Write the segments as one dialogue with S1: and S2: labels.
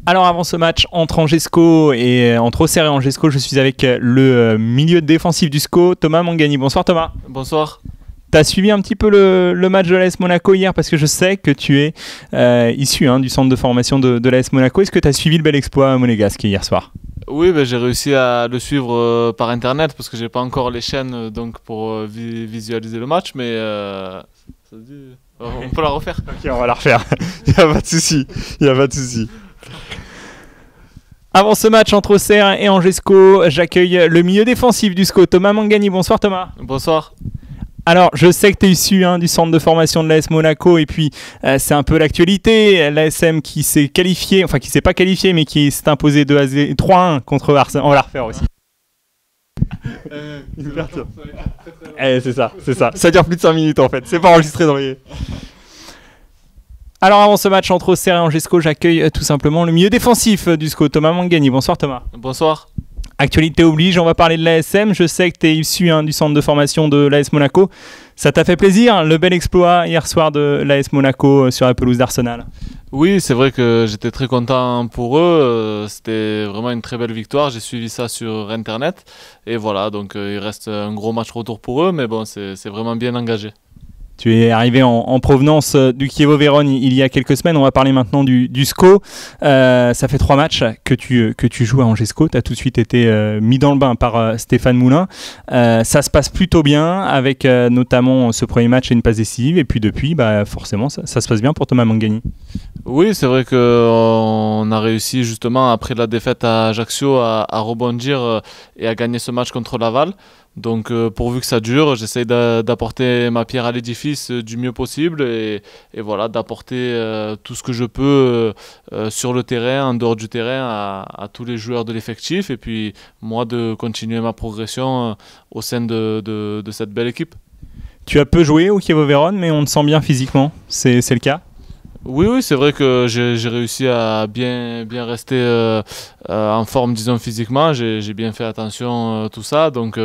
S1: Alors avant ce match entre Auxerre et Angesco, je suis avec le milieu défensif du SCO, Thomas Mangani. Bonsoir Thomas.
S2: Bonsoir.
S1: Tu as suivi un petit peu le match de l'AS Monaco hier parce que je sais que tu es issu du centre de formation de l'AS Monaco. Est-ce que tu as suivi le bel exploit monégasque hier soir?
S2: Oui, j'ai réussi à le suivre par internet parce que j'ai pas encore les chaînes donc pour visualiser le match, mais ça dit, on peut la refaire.
S1: Ok, on va la refaire. Il n'y a pas de souci. Avant ce match entre Auxerre et Angesco, j'accueille le milieu défensif du SCO, Thomas Mangani. Bonsoir Thomas.
S2: Bonsoir.
S1: Alors, je sais que tu es issu du centre de formation de l'AS Monaco et puis c'est un peu l'actualité. L'ASM qui s'est qualifié, enfin qui s'est pas qualifié mais qui s'est imposé 3-1 contre Arsenal. On va la refaire aussi. C'est ça. Ça dure plus de 5 minutes en fait. C'est pas enregistré dans les... Alors avant ce match entre Auxerre et Angesco, j'accueille tout simplement le milieu défensif du SCO, Thomas Mangani. Bonsoir Thomas.
S2: Bonsoir.
S1: Actualité oblige, on va parler de l'ASM. Je sais que tu es issu du centre de formation de l'AS Monaco. Ça t'a fait plaisir, le bel exploit hier soir de l'AS Monaco sur la pelouse d'Arsenal?
S2: Oui, c'est vrai que j'étais très content pour eux. C'était vraiment une très belle victoire. J'ai suivi ça sur Internet. Et voilà, donc il reste un gros match retour pour eux, mais bon, c'est vraiment bien engagé.
S1: Tu es arrivé en provenance du Chievo Vérone il y a quelques semaines. On va parler maintenant du SCO. Ça fait 3 matchs que tu joues à Angesco. Tu as tout de suite été mis dans le bain par Stéphane Moulin. Ça se passe plutôt bien avec notamment ce premier match et une passe décisive. Et puis depuis, forcément, ça se passe bien pour Thomas Mangani.
S2: Oui, c'est vrai qu'on a réussi justement après la défaite à Ajaccio à rebondir et à gagner ce match contre Laval. Donc pourvu que ça dure, j'essaye d'apporter ma pierre à l'édifice du mieux possible et voilà, d'apporter tout ce que je peux sur le terrain, en dehors du terrain, à tous les joueurs de l'effectif et puis moi de continuer ma progression au sein de cette belle équipe.
S1: Tu as peu joué au Chievo Vérone, mais on te sent bien physiquement, c'est le cas?
S2: Oui, c'est vrai que j'ai réussi à bien rester en forme, disons, physiquement. J'ai bien fait attention, tout ça. Donc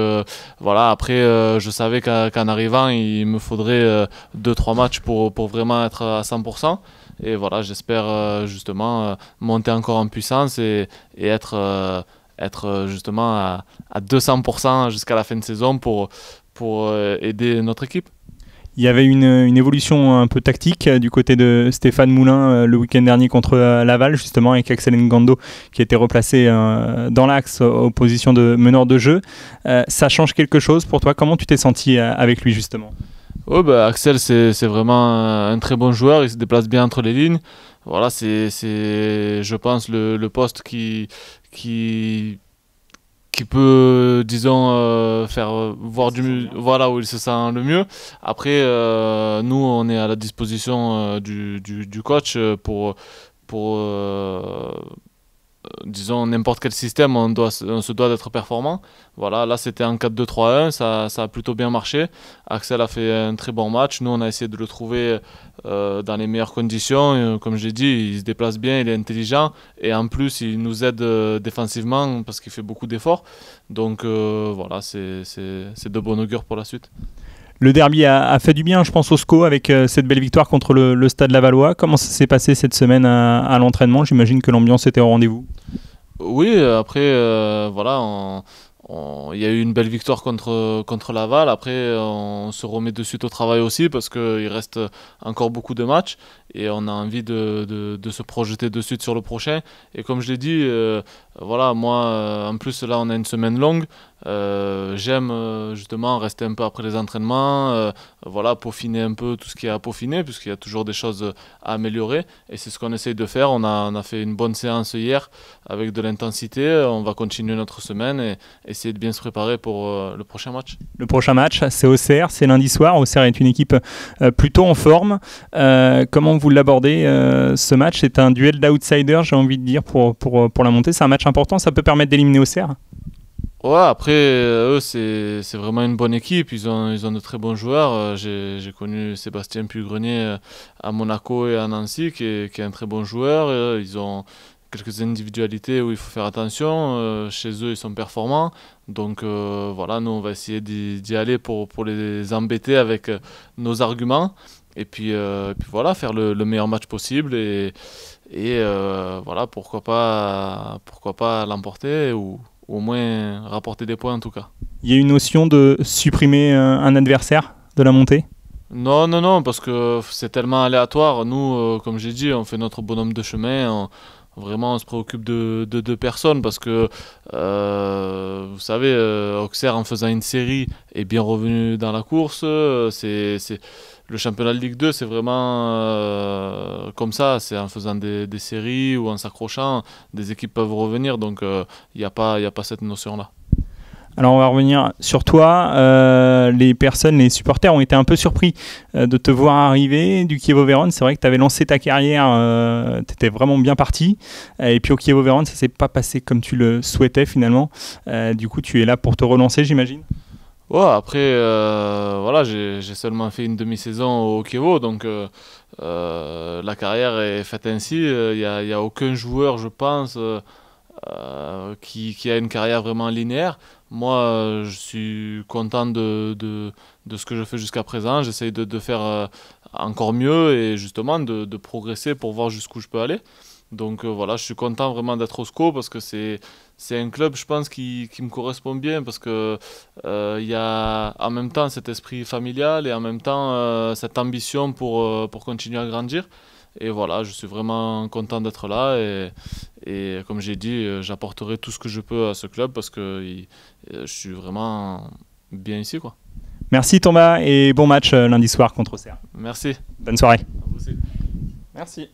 S2: voilà, après, je savais qu'en arrivant, il me faudrait 2-3 matchs pour vraiment être à 100%. Et voilà, j'espère justement monter encore en puissance et être justement à 200% jusqu'à la fin de saison pour aider notre équipe.
S1: Il y avait une évolution un peu tactique du côté de Stéphane Moulin le week-end dernier contre Laval, justement, avec Axel Ngando qui a été replacé dans l'axe aux positions de meneur de jeu. Ça change quelque chose pour toi? Comment tu t'es senti avec lui, justement?
S2: Axel, c'est vraiment un très bon joueur. Il se déplace bien entre les lignes. Voilà, c'est je pense, le poste qui peut, disons, faire voir voilà, où il se sent le mieux. Après, nous, on est à la disposition du coach pour disons, n'importe quel système, on se doit d'être performant. Voilà, là, c'était en 4-2-3-1, ça a plutôt bien marché. Axel a fait un très bon match. Nous, on a essayé de le trouver dans les meilleures conditions. Comme j'ai dit, il se déplace bien, il est intelligent. Et en plus, il nous aide défensivement parce qu'il fait beaucoup d'efforts. Donc, voilà, c'est de bon augure pour la suite.
S1: Le derby a fait du bien, je pense, au SCO avec cette belle victoire contre le Stade Lavallois. Comment ça s'est passé cette semaine à l'entraînement? J'imagine que l'ambiance était au rendez-vous.
S2: Oui, après, voilà, il y a eu une belle victoire contre Laval. Après, on se remet de suite au travail aussi parce qu'il reste encore beaucoup de matchs et on a envie de se projeter de suite sur le prochain. Et comme je l'ai dit, voilà, moi, en plus, là, on a une semaine longue. J'aime justement rester un peu après les entraînements, voilà, peaufiner un peu tout ce qu'il y a à peaufiner puisqu'il y a toujours des choses à améliorer et c'est ce qu'on essaye de faire. On a fait une bonne séance hier avec de l'intensité. On va continuer notre semaine et essayer de bien se préparer pour le prochain match.
S1: Le prochain match, c'est Auxerre, c'est lundi soir. Auxerre est une équipe plutôt en forme. Comment vous l'abordez ce match? C'est un duel d'outsiders, j'ai envie de dire, pour la montée. C'est un match important, ça peut permettre d'éliminer Auxerre?
S2: Ouais, après, eux, c'est vraiment une bonne équipe. Ils ont de très bons joueurs. J'ai connu Sébastien Pugrenier à Monaco et à Nancy, qui est un très bon joueur. Ils ont quelques individualités où il faut faire attention. Chez eux, ils sont performants. Donc voilà, nous, on va essayer d'y aller pour les embêter avec nos arguments. puis voilà, faire le meilleur match possible et voilà, pourquoi pas l'emporter ou au moins rapporter des points en tout cas.
S1: Il y a une notion de supprimer un adversaire de la montée?
S2: Non, non, non, parce que c'est tellement aléatoire. Nous, comme j'ai dit, on fait notre bonhomme de chemin. Vraiment, on se préoccupe de deux personnes parce que, vous savez, Auxerre, en faisant une série, est bien revenu dans la course. Le championnat de Ligue 2, c'est vraiment comme ça. C'est en faisant des séries ou en s'accrochant, des équipes peuvent revenir. Donc, il n'y a pas cette notion-là.
S1: Alors on va revenir sur toi. Les personnes, les supporters ont été un peu surpris de te voir arriver du Chievo Vérone. C'est vrai que tu avais lancé ta carrière, tu étais vraiment bien parti. Et puis au Chievo Vérone, ça ne s'est pas passé comme tu le souhaitais finalement. Du coup, tu es là pour te relancer, j'imagine?
S2: Ouais, après, voilà, j'ai seulement fait une demi-saison au Chievo, donc la carrière est faite ainsi. Il y a aucun joueur, je pense, qui a une carrière vraiment linéaire. Moi, je suis content de ce que je fais jusqu'à présent. J'essaye de faire encore mieux et justement de progresser pour voir jusqu'où je peux aller. Donc voilà, je suis content vraiment d'être au SCO parce que c'est un club, je pense, qui me correspond bien parce que il y a en même temps cet esprit familial et en même temps cette ambition pour continuer à grandir. Et voilà, je suis vraiment content d'être là et comme j'ai dit, j'apporterai tout ce que je peux à ce club parce que je suis vraiment bien ici, quoi.
S1: Merci Thomas et bon match lundi soir contre Auxerre.
S2: Merci.
S1: Bonne soirée.
S2: À vous aussi.
S1: Merci.